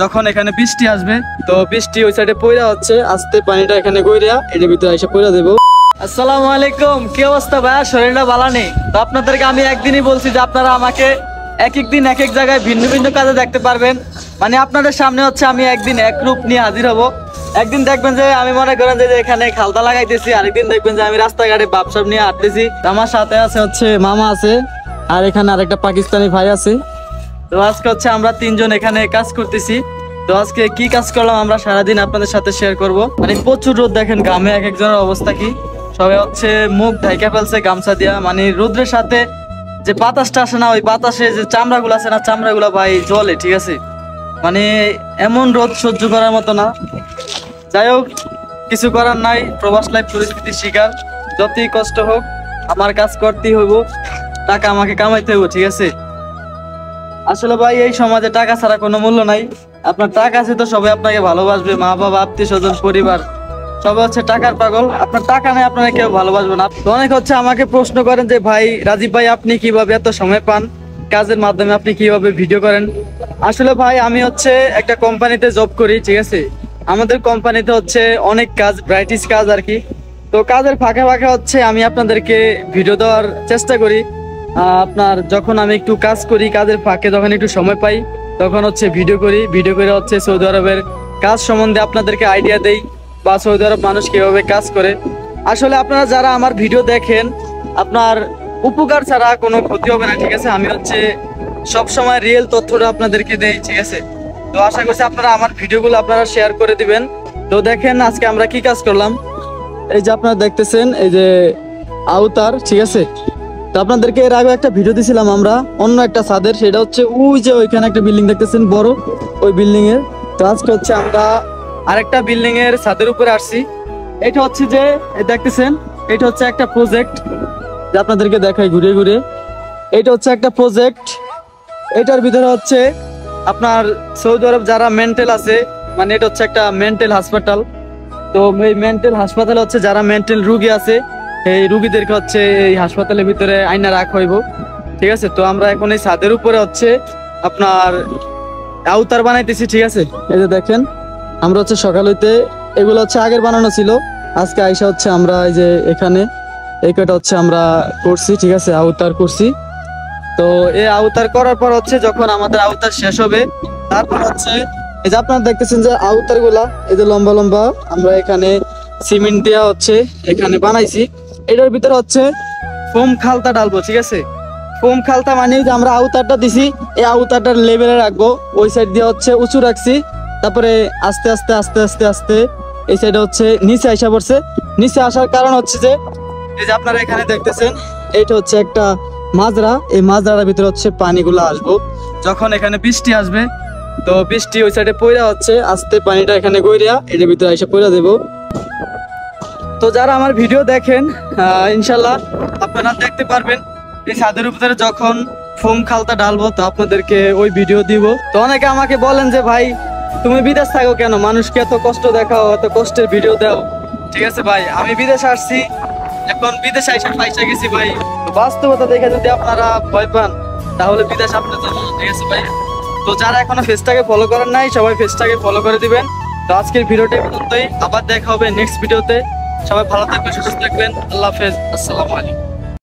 যখন এখানে বৃষ্টি আসবে, তো বৃষ্টি ওই সাইডে পয়রা হচ্ছে, আস্তে পানিটা এখানে গইরা এর ভিতরে এসে পয়রা দেবো। আসসালামু আলাইকুম, কি অবস্থা ভাইয়া? শরীরটা ভালো নেই তো? আপনাদেরকে আমি একদিনই বলছি যে আপনারা আমাকে এক এক দিন এক এক জায়গায় ভিন্ন ভিন্ন কাজে দেখতে পারবেন। মানে আপনাদের সামনে হচ্ছে আমি একদিন এক রূপ নিয়ে হাজির হব। একদিন দেখবেন যে আমি মনে করেন যে এখানে খালতা লাগাইতেছি, আরেকদিন দেখবেন যে আমি রাস্তাঘাটে বাপসাপ নিয়ে হাঁটতেছি। আমার সাথে আছে হচ্ছে মামা আছে, আর এখানে আরেকটা পাকিস্তানি ভাই আছে। তো আজকে হচ্ছে আমরা তিনজন এখানে কাজ করতেছি। তো আজকে কি কাজ করলাম আমরা সারাদিন আপনাদের সাথে শেয়ার করব। মানে প্রচুর রোদ, দেখেন গ্রামে এক একজনের অবস্থা কি, সবাই হচ্ছে মুখ ঢাইকা ফেলছে গামছা দিয়া। মানে রোদ্রের সাথে যে বাতাসটা আসে না, ওই বাতাসে যে চামড়াগুলো আছে না, চামড়াগুলো ভাই জ্বলে, ঠিক আছে। মানে এমন রোদ সহ্য করার মতো না। যাই হোক, কিছু করার নাই, প্রবাস লাইফ পরিস্থিতির শিকার। যতই কষ্ট হোক আমার কাজ করতেই হইব, টাকা আমাকে কামাইতে হইব, ঠিক আছে। আসলে ভাই এই সমাজে টাকা ছাড়া কোনো মূল্য নাই। আপনার টাকা আছে তো সবাই আপনাকে ভালোবাসবে, মা বাবা, আত্মীয় স্বজন, পরিবার সবাই হচ্ছে টাকার পাগল। আপনার টাকা নেই, আপনারা কেউ ভালোবাসবে না। তো অনেক হচ্ছে আমাকে প্রশ্ন করেন যে ভাই রাজীব ভাই আপনি কিভাবে এত সময় পান, কাজের মাধ্যমে আপনি কিভাবে ভিডিও করেন। আসলে ভাই আমি হচ্ছে একটা কোম্পানিতে জব করি, ঠিক আছে। আমাদের কোম্পানিতে হচ্ছে অনেক কাজ, ব্রাইটিস কাজ আর কি। তো কাজের ফাঁকে ফাঁকে হচ্ছে আমি আপনাদেরকে ভিডিও দেওয়ার চেষ্টা করি। আপনার যখন আমি একটু কাজ করি, কাজের ফাঁকে যখন একটু সময় পাই, তখন হচ্ছে ভিডিও করি। ভিডিও করে হচ্ছে সৌদি আরবের কাজ সম্বন্ধে আপনাদেরকে আইডিয়া দেই, বা সৌদি আরব মানুষ কিভাবে কাজ করে। আসলে আপনারা যারা আমার ভিডিও দেখেন, আপনার উপকার ছাড়া কোনো ক্ষতি হবে না, ঠিক আছে। আমি হচ্ছে সবসময় রিয়েল তথ্যটা আপনাদেরকে দেই, ঠিক আছে। তো আশা করছি আপনারা আমার ভিডিওগুলো আপনারা শেয়ার করে দিবেন। তো দেখেন আজকে আমরা কি কাজ করলাম। এই যে আপনারা দেখতেছেন, এই যে আউতার, ঠিক আছে। তো আপনাদেরকে এর আগে একটা ভিডিও দিছিলাম আমরা অন্য একটা ছাদের, সেটা হচ্ছে ওই যে ওইখানে একটা বিল্ডিং দেখতেছেন বড়, ওই বিল্ডিং এর। তো আজকে হচ্ছে আমরা আরেকটা বিল্ডিং এর ছাদের উপরে আসছি। এটা হচ্ছে যে দেখতেছেন, এটা হচ্ছে একটা প্রজেক্ট, যে আপনাদেরকে দেখাই ঘুরে ঘুরে। এটা হচ্ছে একটা প্রজেক্ট, এটার ভিতরে হচ্ছে আপনার সৌদি আরব যারা মেন্টাল আছে, মানে এটা হচ্ছে একটা মেন্টাল হাসপাতাল। তো এই মেন্টাল হাসপাতালে হচ্ছে যারা মেন্টাল রুগী আছে, এই রুগীদেরকে হচ্ছে এই হাসপাতালের ভিতরে আইনা রাখা হইব, ঠিক আছে। তো আমরা এখন এই ছাদের উপরে হচ্ছে আপনার আউতার বানাইতেছি, ঠিক আছে। এই যে দেখেন, আমরা হচ্ছে সকাল হইতে, এগুলো হচ্ছে আগের বানানো ছিল, আজকে আইসা হচ্ছে আমরা এই যে এখানে এই কয়টা হচ্ছে আমরা করছি, ঠিক আছে, আউতার করছি। তো এই আউতার করার পর হচ্ছে যখন আমাদের আউতার শেষ হবে, তারপর হচ্ছে এই যে আপনারা দেখতেছেন যে আউতার গুলা এই যে লম্বা লম্বা আমরা এখানে সিমেন্ট দেওয়া হচ্ছে এখানে বানাইছি। এটার ভিতরে হচ্ছে ফোম খালতা ডালবো, ঠিক আছে। ফোম খালতা মানে যে আমরা আউতারটা দিছি, এই আউতারটার লেভেলে রাখবো, ওই সাইড দিয়ে হচ্ছে উঁচু রাখছি। তারপরে আস্তে আস্তে আস্তে আস্তে আস্তে এই সাইডে হচ্ছে নিচে আসা পড়ছে। নিচে আসার কারণ হচ্ছে যে এই যে আপনারা এখানে দেখতেছেন, এইটা হচ্ছে একটা মাজরা, এই মাজরার ভিতরে হচ্ছে পানিগুলো আসবো। যখন এখানে বৃষ্টি আসবে, তো বৃষ্টি ওই সাইডে পয়রা হচ্ছে, আস্তে পানিটা এখানে গইরা এর ভিতরে এসে পয়রা দেবো। তো যারা আমার ভিডিও দেখেন, ইনশাল্লাহ আপনারা দেখতে পারবেন এই ছাদের উপরে যখন ফোম খালতা ডালবো, তো আপনাদেরকে ওই ভিডিও দিব। তো অনেকে আমাকে বলেন যে ভাই তুমি বিদেশ থাকো কেন, মানুষকে এত কষ্ট দেখাও, এত কষ্টের ভিডিও দাও। ঠিক আছে ভাই, আমি বিদেশে আসছি, এখন বিদেশে এসে পয়সা গেছি ভাই। বাস্তবতা দেখে যদি আপনারা ভয় পান, তাহলে বিদেশ আপনার জন্য, ঠিক আছে ভাই। তো যারা এখনো ফেসটাকে ফলো করেন নাই, সবাই ফেসটাকে ফলো করে দিবেন। তো আজকের ভিডিওটা পর্যন্তই, আবার দেখা হবে নেক্সট ভিডিওতে। সবাই ভালো থাকবেন, সুস্থ থাকবেন, আল্লাহ হাফেজ, আসসালামু আলাইকুম।